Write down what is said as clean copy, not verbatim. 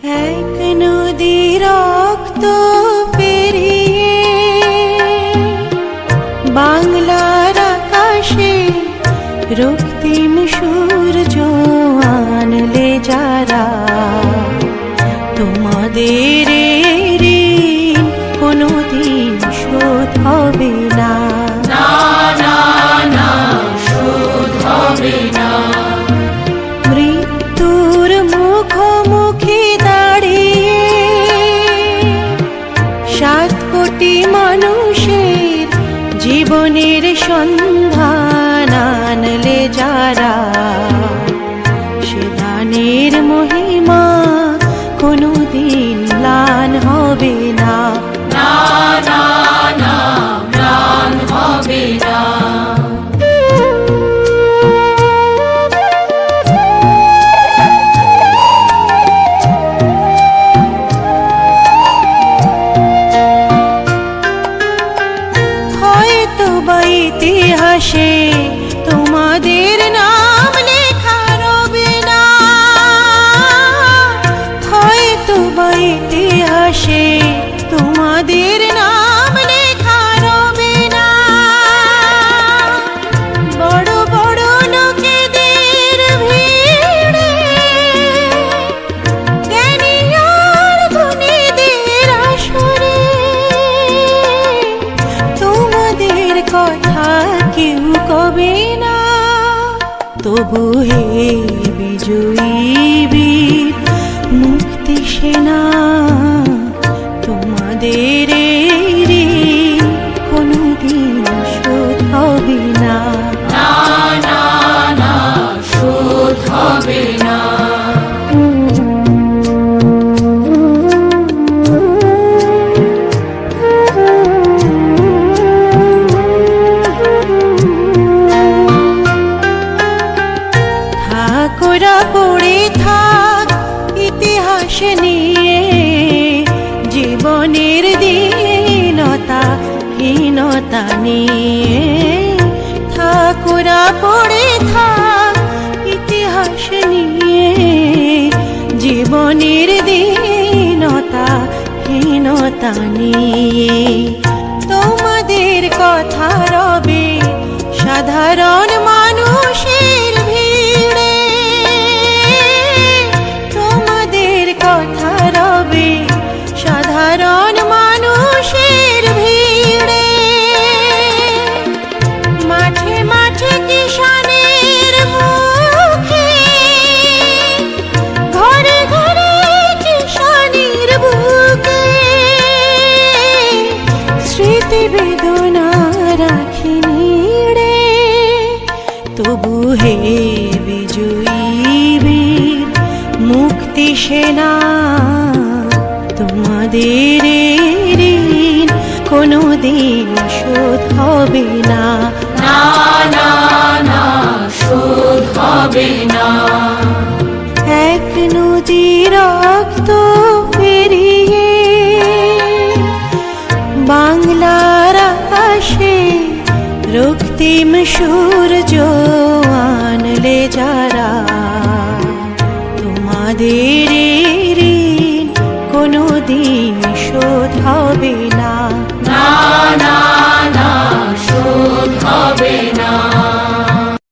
এক নদী রক্ত পেরিয়ে বাংলার আকাশে রক্তিম সূর্য আনলে যারা, তোমাদের ঋণ কোনোদিন শোধ হবে না। না না না, শোধ হবে না। মৃত্যুর মুখোমুখি দাঁড়িয়ে 7 কোটি মানুষের জীবনের সন্ধান আনলে যারা, সে দানের মহিমা কোনোদিন ম্লান হবে না। না না না, ম্লান হবে না। হয়তো বা ইতিহাসে তোমাদের নাম লেখা রবে না, হয়তো বা ইতিহাসে তোমাদের নাম লেখা রবে না। বড় বড় লোকেদের ভিড়ে জ্ঞানী আর গুণীদের আসরে তোমাদের কথা কেউ কবে না। তবু হে বিজয়ী বীর মুক্তি সেনা, তোমাদের ঋণ কোনোদিন শোধ হবে না। না না না, শোধ হবে না। থাকোরা পড়ে থাক ইতিহাস নিয়ে, জীবনের দীনতা হীনতা নিয়ে। থাকোরা পড়ে থাক ইতিহাস নিয়ে, জীবনের দীনতা হীনতা নিয়ে। তোমাদের কথা রবে সাধারণ মানুষের ভিড়ে, তোমাদের কথা রবে সাধারণ মানুষের ভিড়ে। মাঠে মাঠে কিষানের মুখে, ঘরে ঘরে কিষানের বুকে স্মৃতি বেদনা রাখিনি রে। তবু হে বিজয়ী বীর মুক্তি সেনা, তোমাদের ঋণ কোনোদিন শোধ হবে না। না না না, শোধ হবে না। এক নদী রক্ত পেরিয়ে বাংলার আকাশে রক্তিম সূর্য আনলে যারা, তোমাদের